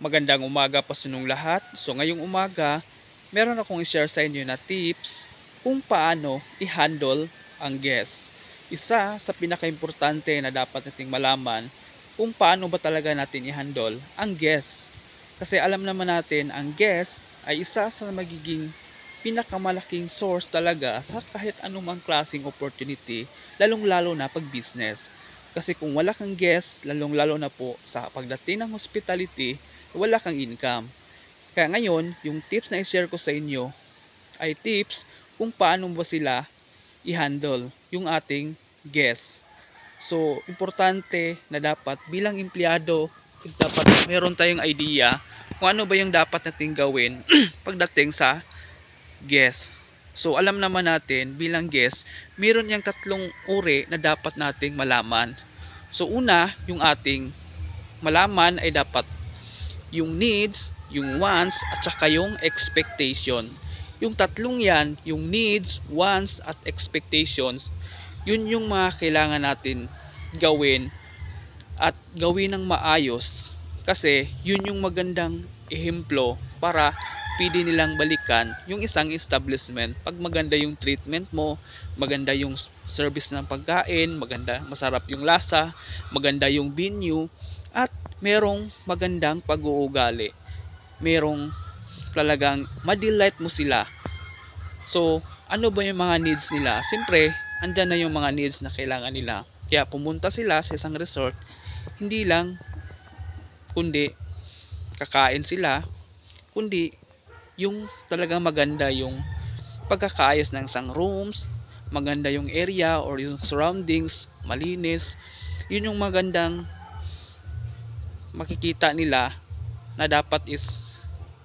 Magandang umaga po sa inyong lahat. So ngayong umaga, meron akong i-share sa inyo na tips kung paano i-handle ang guest. Isa sa pinaka-importante na dapat nating malaman kung paano ba talaga natin i-handle ang guest. Kasi alam naman natin ang guest ay isa sa magiging pinakamalaking source talaga sa kahit anumang klaseng opportunity, lalong-lalo na pag business. Kasi kung wala kang guest, lalong-lalo na po sa pagdating ng hospitality, wala kang income. Kaya ngayon, yung tips na i-share ko sa inyo ay tips kung paano ba sila i-handle yung ating guest. So, importante na dapat bilang empleyado is dapat meron tayong idea kung ano ba yung dapat nating gawin pagdating sa guest. So, alam naman natin bilang guest, meron yang tatlong uri na dapat nating malaman. So, una, yung ating malaman ay dapat yung needs, yung wants, at saka yung expectation. Yung tatlong yan, yung needs, wants, at expectations, yun yung mga kailangan natin gawin at gawin ng maayos. Kasi yun yung magandang ehemplo para pwede nilang balikan yung isang establishment. Pag maganda yung treatment mo, maganda yung service ng pagkain, maganda, masarap yung lasa, maganda yung venue, at merong magandang pag-uugali, merong talagang ma-delight mo sila. So, ano ba yung mga needs nila? Siyempre, andyan na yung mga needs na kailangan nila. Kaya pumunta sila sa isang resort, hindi lang kundi kakain sila, kundi yung talagang maganda yung pagkakaayos ng isang rooms, maganda yung area or yung surroundings, malinis. Yun yung magandang makikita nila na dapat is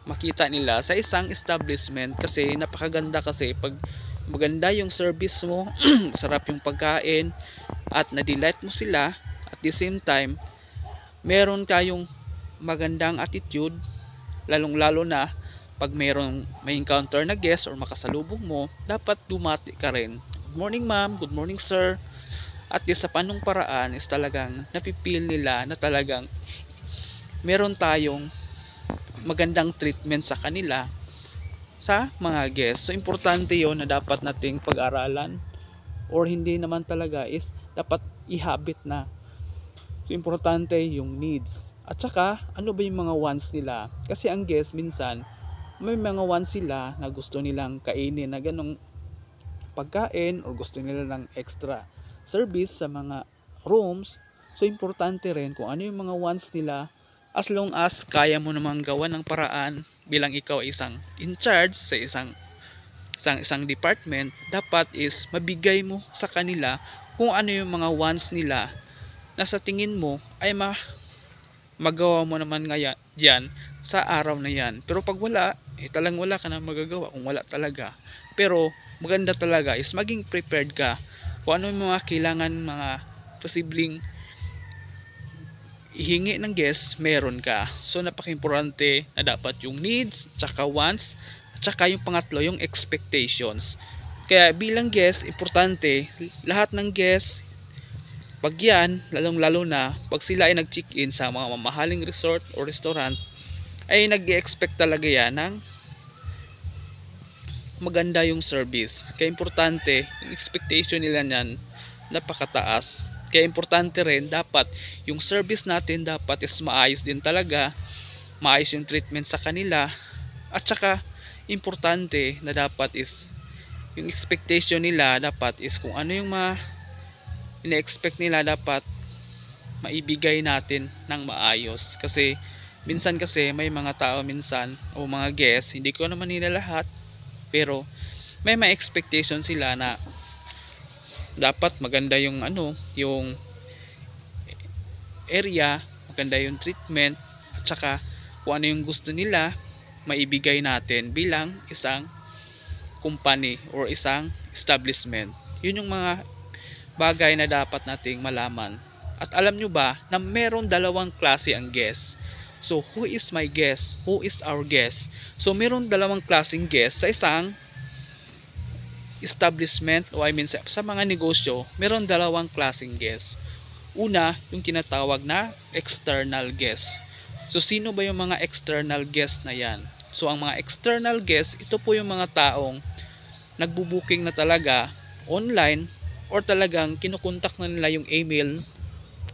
makita nila sa isang establishment. Kasi napakaganda kasi pag maganda yung service mo, sarap yung pagkain at na-delight mo sila, at the same time meron kayong magandang attitude, lalong lalo na pag may encounter na guest or makasalubong mo, dapat dumati ka rin. Good morning ma'am, good morning sir. At sa panong paraan is talagang napipil nila na talagang meron tayong magandang treatment sa kanila, sa mga guests. So importante yon na dapat nating pag-aralan, or hindi naman talaga is dapat ihabit na. So importante yung needs. At saka ano ba yung mga wants nila? Kasi ang guest minsan may mga wants sila na gusto nilang kainin na ganong pagkain, or gusto nila ng extra service sa mga rooms. So importante rin kung ano yung mga wants nila, as long as kaya mo namang gawa ng paraan bilang ikaw ay isang in charge sa isang department, dapat is mabigay mo sa kanila kung ano yung mga wants nila na sa tingin mo ay magawa mo naman nga yan sa araw na yan. Pero pag wala, talang wala ka na magagawa kung wala talaga. Pero maganda talaga is maging prepared ka kung ano yung mga kailangan, mga posibleng ihingi ng guest, meron ka. So napaka-importante na dapat yung needs, tsaka wants, tsaka yung pangatlo, yung expectations. Kaya bilang guest, importante lahat ng guest, pag yan, lalong-lalo na pag sila ay nag-check-in sa mga mamahaling resort o restaurant, ay nag-expect talaga yan ng maganda yung service. Kaya importante, yung expectation nila niyan napakataas. Kaya importante rin dapat yung service natin dapat is maayos din talaga, maayos yung treatment sa kanila, at saka importante na dapat is yung expectation nila dapat is kung ano yung ina-expect nila, dapat maibigay natin ng maayos. Kasi minsan kasi may mga tao minsan o mga guests, hindi ko naman nila lahat, pero may expectation sila na dapat maganda yung yung area, maganda yung treatment, at saka kung ano yung gusto nila maibigay natin bilang isang company or isang establishment. Yun yung mga bagay na dapat nating malaman. At alam nyo ba na meron dalawang klase ang guest? So who is my guest? Who is our guest? So meron dalawang klaseng guest sa isang establishment, o I mean sa mga negosyo. Meron dalawang klaseng guest. Una, yung tinatawag na external guest. So sino ba yung mga external guest na yan? So ang mga external guest, ito po yung mga taong nagbubuking na talaga online, or talagang kinukontak na nila yung email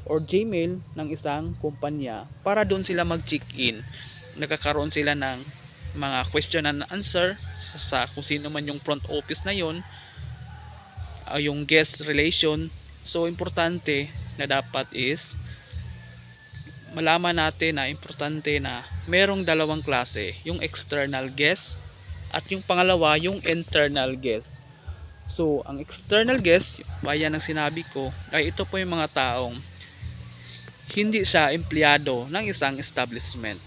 or Gmail ng isang kumpanya para doon sila mag-check-in. Nagkakaroon sila ng mga question and answer sa kung sino man yung front office na yon, yung guest relation. So importante na dapat is malaman natin na importante na merong dalawang klase, yung external guest at yung pangalawa yung internal guest. So ang external guest, bayan ng sinabi ko, ay ito po yung mga taong hindi siya empleyado ng isang establishment.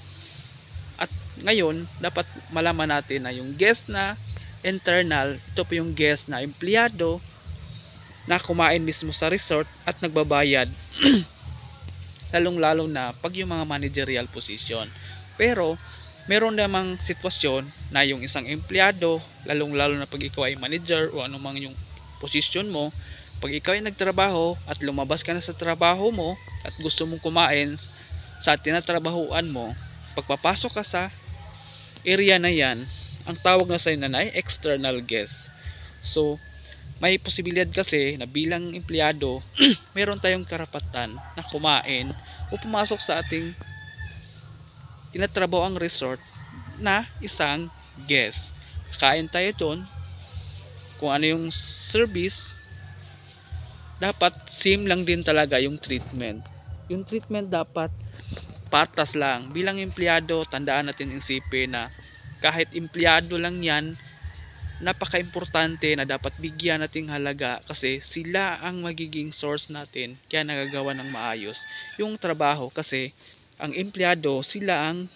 At ngayon dapat malaman natin na yung guest na internal, ito po yung guest na empleyado na kumain mismo sa resort at nagbabayad lalong-lalo na pag yung mga managerial position. Pero meron namang sitwasyon na yung isang empleyado, lalong-lalo na pag ikaw ay manager o anumang yung position mo, pag ikaw ay nagtrabaho at lumabas ka na sa trabaho mo at gusto mong kumain sa tinatrabahuan mo, pagpapasok ka sa area na yan, ang tawag na sa'yo na ay external guest. So may posibilidad kasi na bilang empleyado meron tayong karapatan na kumain o pumasok sa ating tinatrabahoang resort na isang guest. Kain tayo doon, kung ano yung service, dapat same lang din talaga yung treatment. Yung treatment dapat patas lang. Bilang empleyado, tandaan natin, isipin na kahit empleyado lang yan, napaka-importante na dapat bigyan nating halaga kasi sila ang magiging source natin kaya nagagawa ng maayos yung trabaho, kasi ang empleyado sila ang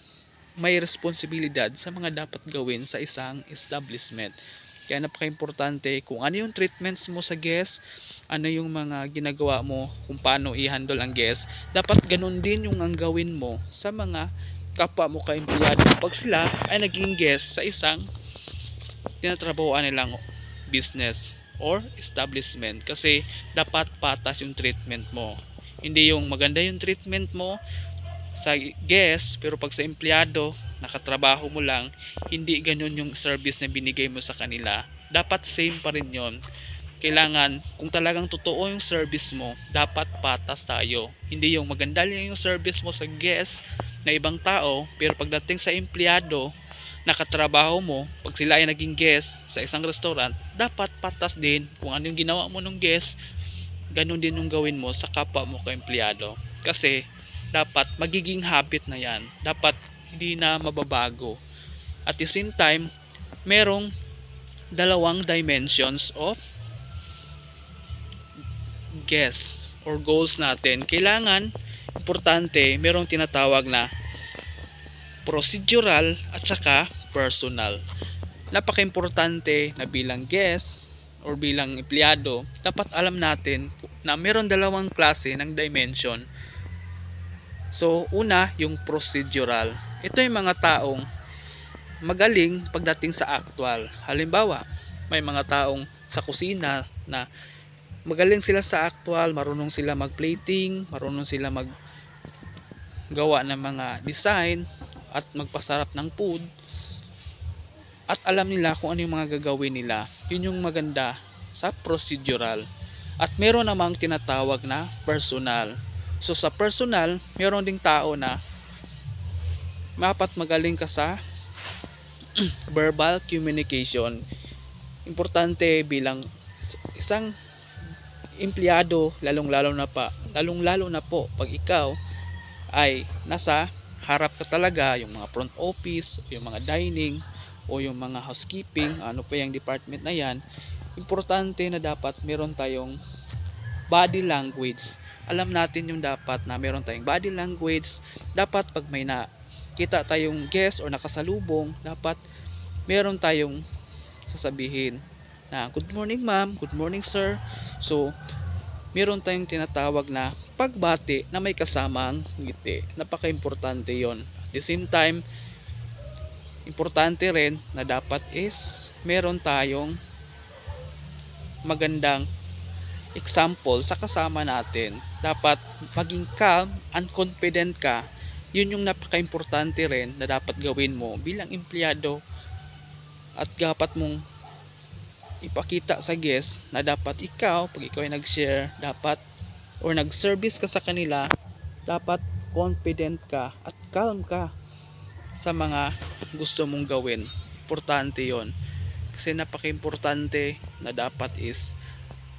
may responsibilidad sa mga dapat gawin sa isang establishment. Kaya napaka-importante kung ano yung treatments mo sa guest, ano yung mga ginagawa mo, kung paano i-handle ang guest, dapat ganun din yung ang gawin mo sa mga kapwa mo ka-empleyado pag sila ay naging guest sa isang tinatrabahoan nilang business or establishment, kasi dapat patas yung treatment mo. Hindi yung maganda yung treatment mo sa guest pero pag sa empleyado nakatrabaho mo lang, hindi ganun yung service na binigay mo sa kanila. Dapat same pa rin yon. Kailangan, kung talagang totoo yung service mo, dapat patas tayo. Hindi yung maganda lang yung service mo sa guest na ibang tao, pero pagdating sa empleyado nakatrabaho mo, pag sila ay naging guest sa isang restaurant, dapat patas din. Kung ano yung ginawa mo ng guest, ganun din yung gawin mo sa kapwa mo ka-empleyado. Kasi dapat magiging habit na yan. Dapat hindi na mababago. At the same time, merong dalawang dimensions of guest or goals natin. Kailangan, importante, merong tinatawag na procedural at saka personal. Napaka-importante na bilang guest or bilang empleyado, dapat alam natin na meron dalawang klase ng dimension. So una, yung procedural. Ito yung mga taong magaling pagdating sa actual. Halimbawa, may mga taong sa kusina na magaling sila sa actual, marunong sila mag-plating, marunong sila maggawa ng mga design at magpasarap ng food, at alam nila kung ano yung mga gagawin nila. Yun yung maganda sa procedural. At meron namang tinatawag na personal. So sa personal, meron ding tao na mapat magaling ka sa verbal communication. Importante bilang isang empleyado, lalong-lalo na po pag ikaw ay nasa harap ka talaga, yung mga front office, yung mga dining, o yung mga housekeeping, ano pa yung department na yan, importante na dapat meron tayong body language. Alam natin yung dapat na meron tayong body language. Dapat pag may nakita tayong guest o nakasalubong, dapat meron tayong sasabihin na good morning ma'am, good morning sir. So meron tayong tinatawag na pagbati na may kasamang ngiti. Napaka-importante yon. At the same time, importante rin na dapat is meron tayong magandang example sa kasama natin. Dapat maging calm and confident ka Yun yung napaka-importante rin na dapat gawin mo bilang empleyado, at dapat mong ipakita sa guest na dapat ikaw, pag ikaw ay nag-share, dapat or nag-service ka sa kanila, dapat confident ka at calm ka sa mga gusto mong gawin. Importante yon, kasi napaka-importante na dapat is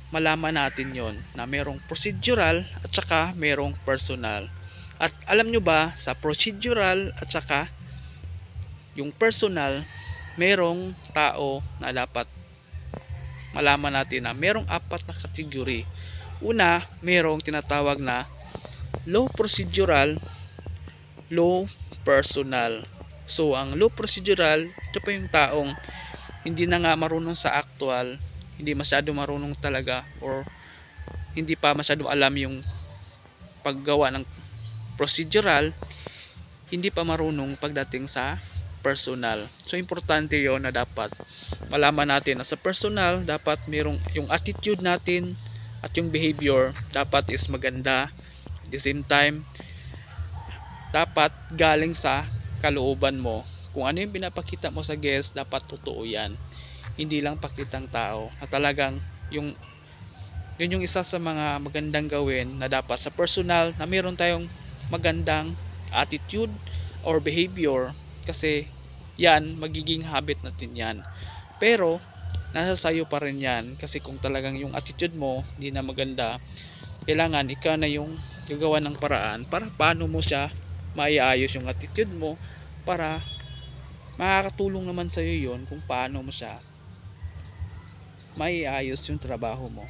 malaman natin yon na merong procedural at saka merong personal. At alam nyo ba, sa procedural at saka yung personal, merong tao na dapat malaman natin na merong apat na category. Una, merong tinatawag na low procedural, low personal. So ang low procedural, ito pa yung taong hindi na nga marunong sa actual, hindi masyado marunong talaga, or hindi pa masyado alam yung paggawa ng procedural, hindi pa marunong pagdating sa personal. So importante yon na dapat malaman natin na sa personal, dapat merong yung attitude natin at yung behavior dapat is maganda. At the same time, dapat galing sa kalooban mo. Kung ano yung pinapakita mo sa guest, dapat totoo yan, hindi lang pakitang tao. Na talagang yun yung isa sa mga magandang gawin, na dapat sa personal na meron tayong magandang attitude or behavior, kasi yan magiging habit natin yan. Pero nasa sayo pa rin yan, kasi kung talagang yung attitude mo hindi na maganda, kailangan ikaw na yung gagawa ng paraan para paano mo siya maiayos yung attitude mo, para makakatulong naman sa'yo yon kung paano mo siya maiayos yung trabaho mo.